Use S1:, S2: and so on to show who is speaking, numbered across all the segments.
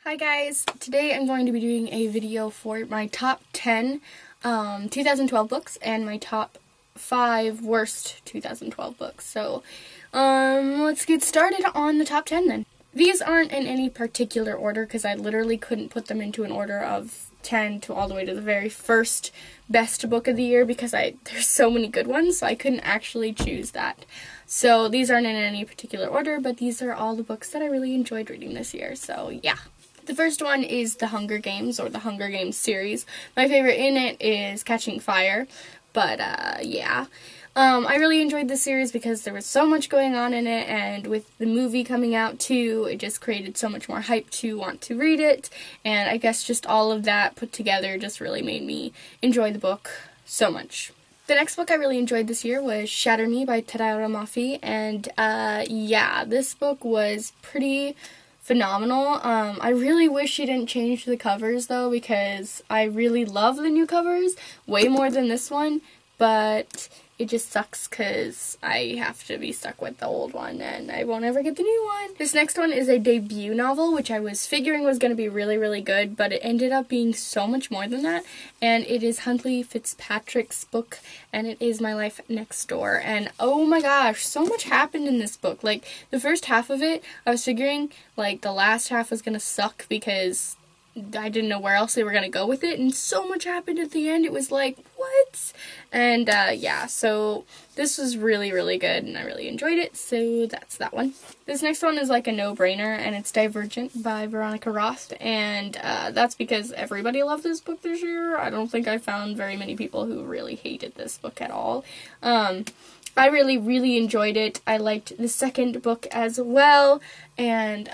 S1: Hi guys, today I'm going to be doing a video for my top 10 2012 books and my top 5 worst 2012 books. So let's get started on the top 10 then. These aren't in any particular order because I literally couldn't put them into an order of 10 to all the way to the very first best book of the year because there's so many good ones, so I couldn't actually choose that. So these aren't in any particular order, but these are all the books that I really enjoyed reading this year, so yeah. The first one is The Hunger Games, or the Hunger Games series. My favorite in it is Catching Fire, but yeah. I really enjoyed this series because there was so much going on in it, and with the movie coming out too, it just created so much more hype to want to read it, and I guess just all of that put together just really made me enjoy the book so much. The next book I really enjoyed this year was Shatter Me by Tadao Mafi, and yeah, this book was pretty phenomenal. I really wish she didn't change the covers though, because I really love the new covers way more than this one, but it just sucks because I have to be stuck with the old one and I won't ever get the new one. This next one is a debut novel, which I was figuring was going to be really, really good, but it ended up being so much more than that, and it is Huntley Fitzpatrick's book, and it is My Life Next Door, and oh my gosh, so much happened in this book. Like, the first half of it, I was figuring, like, the last half was going to suck because I didn't know where else they were going to go with it, and so much happened at the end. It was like, what? And yeah, so this was really, really good, and I really enjoyed it, so that's that one. This next one is like a no-brainer, and it's Divergent by Veronica Roth, and that's because everybody loved this book this year. I don't think I found very many people who really hated this book at all. I really, really enjoyed it. I liked the second book as well, and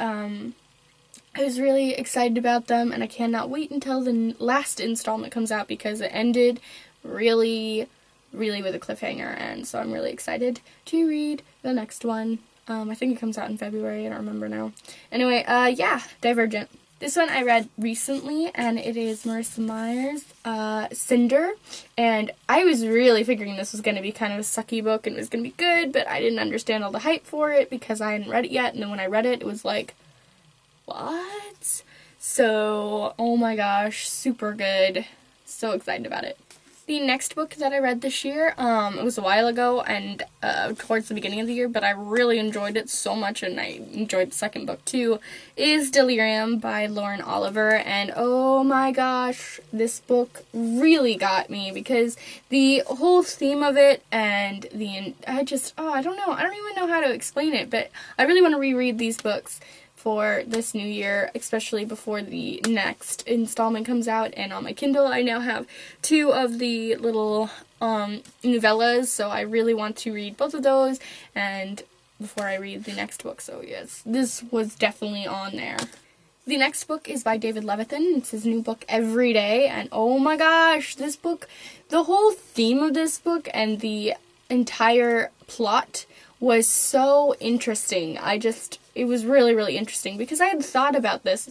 S1: I was really excited about them, and I cannot wait until the last installment comes out because it ended really, really with a cliffhanger, and so I'm really excited to read the next one. I think it comes out in February, I don't remember now. Anyway, yeah, Divergent. This one I read recently, and it is Marissa Meyer's Cinder, and I was really figuring this was going to be kind of a sucky book and it was going to be good, but I didn't understand all the hype for it because I hadn't read it yet, and then when I read it, it was like, what? So, oh my gosh, super good. So excited about it. The next book that I read this year, it was a while ago and towards the beginning of the year, but I really enjoyed it so much, and I enjoyed the second book too, is Delirium by Lauren Oliver, and oh my gosh, this book really got me because the whole theme of it and I don't know, I don't even know how to explain it, but I really want to reread these books for this new year, especially before the next installment comes out. And on my Kindle, I now have 2 of the little novellas, so I really want to read both of those and before I read the next book. So yes, this was definitely on there. The next book is by David Levithan. It's his new book, Every Day, and oh my gosh, this book, the whole theme of this book and the entire plot was so interesting. It was really, really interesting because I had thought about this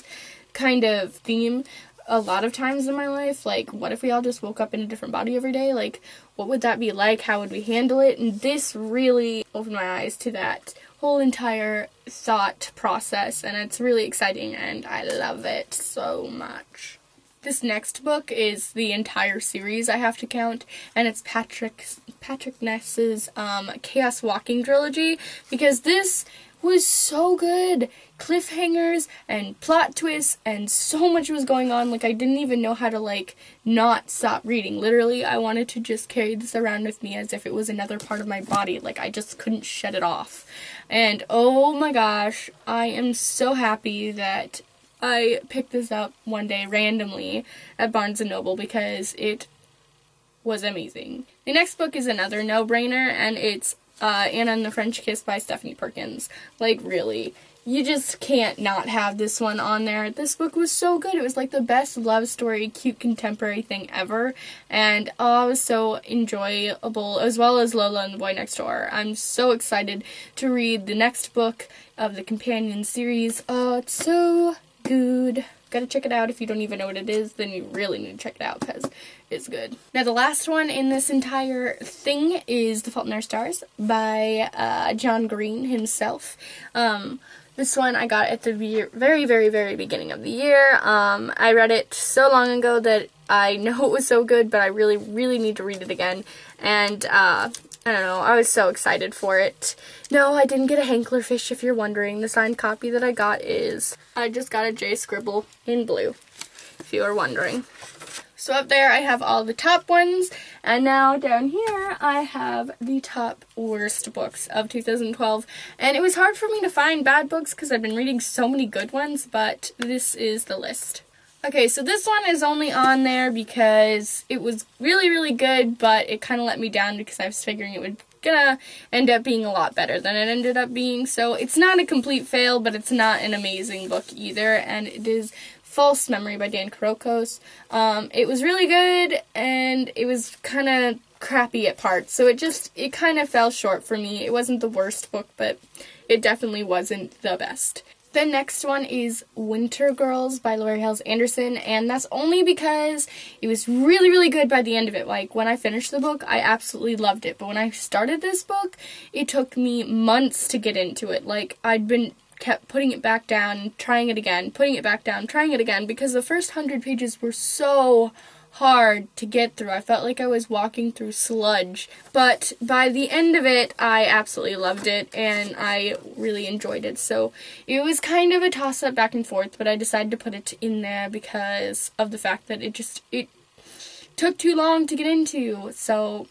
S1: kind of theme a lot of times in my life. Like, what if we all just woke up in a different body every day? Like, what would that be like? How would we handle it? And this really opened my eyes to that whole entire thought process, and it's really exciting, and I love it so much. This next book is the entire series, I have to count, and it's Patrick Ness's Chaos Walking trilogy, because this was so good. Cliffhangers and plot twists and so much was going on. Like, I didn't even know how to, like, not stop reading. Literally, I wanted to just carry this around with me as if it was another part of my body. Like, I just couldn't shut it off. And oh my gosh, I am so happy that I picked this up one day randomly at Barnes & Noble because it was amazing. The next book is another no-brainer, and it's Anna and the French Kiss by Stephanie Perkins. Like, really, you just can't not have this one on there. This book was so good. It was like the best love story, cute contemporary thing ever, and it was so enjoyable, as well as Lola and the Boy Next Door. I'm so excited to read the next book of the companion series. Oh, it's so good. Gotta check it out. If you don't even know what it is, then you really need to check it out because it's good. Now, the last one in this entire thing is The Fault in Our Stars by John Green himself. This one I got at the very, very, very beginning of the year. I read it so long ago that I know it was so good, but I really, really need to read it again. And, I don't know, I was so excited for it. No, I didn't get a Hanklerfish, if you're wondering. The signed copy that I got is, I just got a J Scribble in blue, if you are wondering. So up there I have all the top ones, and now down here I have the top worst books of 2012. And it was hard for me to find bad books because I've been reading so many good ones, but this is the list. Okay, so this one is only on there because it was really, really good, but it kind of let me down because I was figuring it would gonna end up being a lot better than it ended up being. So it's not a complete fail, but it's not an amazing book either, and it is False Memory by Dan Carocos. It was really good, and it was kind of crappy at parts, so it kind of fell short for me. It wasn't the worst book, but it definitely wasn't the best. The next one is Winter Girls by Laurie Halse Anderson, and that's only because it was really, really good by the end of it. Like, when I finished the book, I absolutely loved it, but when I started this book, it took me months to get into it. Like, kept putting it back down, trying it again, putting it back down, trying it again, because the first 100 pages were so hard to get through. I felt like I was walking through sludge, but by the end of it, I absolutely loved it, and I really enjoyed it. So it was kind of a toss-up back and forth, but I decided to put it in there because of the fact that it took too long to get into. So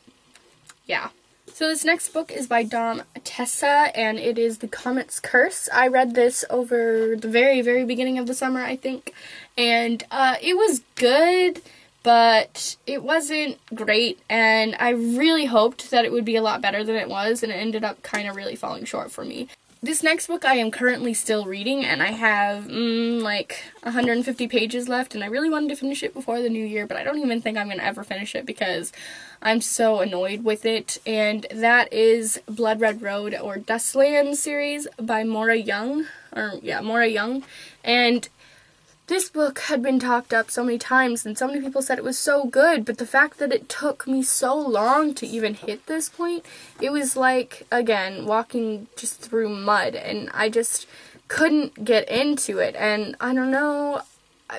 S1: yeah. So this next book is by Dom Tessa, and it is The Comet's Curse. I read this over the very, very beginning of the summer, I think, and it was good, but it wasn't great, and I really hoped that it would be a lot better than it was, and it ended up kind of really falling short for me. This next book I am currently still reading, and I have, like 150 pages left, and I really wanted to finish it before the new year, but I don't even think I'm going to ever finish it because I'm so annoyed with it, and that is Blood Red Road, or Dustland series by Maura Young, and this book had been talked up so many times, and so many people said it was so good, but the fact that it took me so long to even hit this point, it was like, again, walking just through mud, and I just couldn't get into it, and I don't know,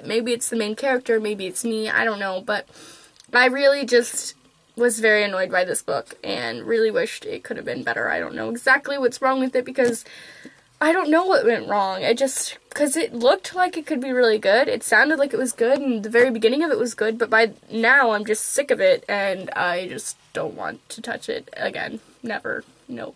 S1: maybe it's the main character, maybe it's me, I don't know, but I really just was very annoyed by this book, and really wished it could have been better. I don't know exactly what's wrong with it, because I don't know what went wrong. Because it looked like it could be really good. It sounded like it was good, and the very beginning of it was good, but by now I'm just sick of it, and I just don't want to touch it again. Never. Nope.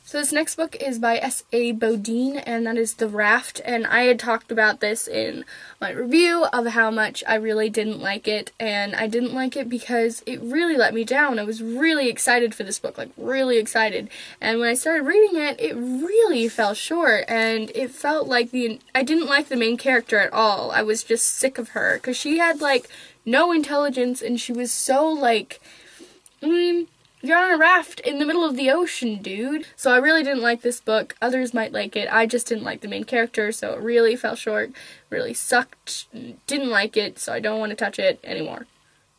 S1: So this next book is by S.A. Bodine, and that is The Raft, and I had talked about this in my review of how much I really didn't like it, and I didn't like it because it really let me down. I was really excited for this book, like really excited, and when I started reading it, it really fell short, and it felt like I didn't like the main character at all. I was just sick of her, because she had, like, no intelligence, and she was so, like, you're on a raft in the middle of the ocean, dude. So I really didn't like this book. Others might like it. I just didn't like the main character, so it really fell short. Really sucked. Didn't like it, so I don't want to touch it anymore.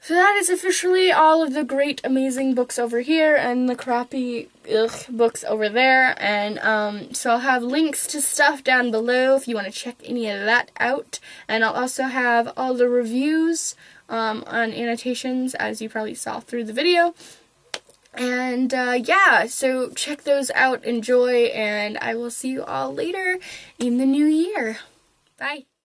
S1: So that is officially all of the great, amazing books over here, and the crappy, books over there. And so I'll have links to stuff down below if you want to check any of that out. And I'll also have all the reviews on annotations, as you probably saw through the video. And, yeah, so check those out, enjoy, and I will see you all later in the new year. Bye.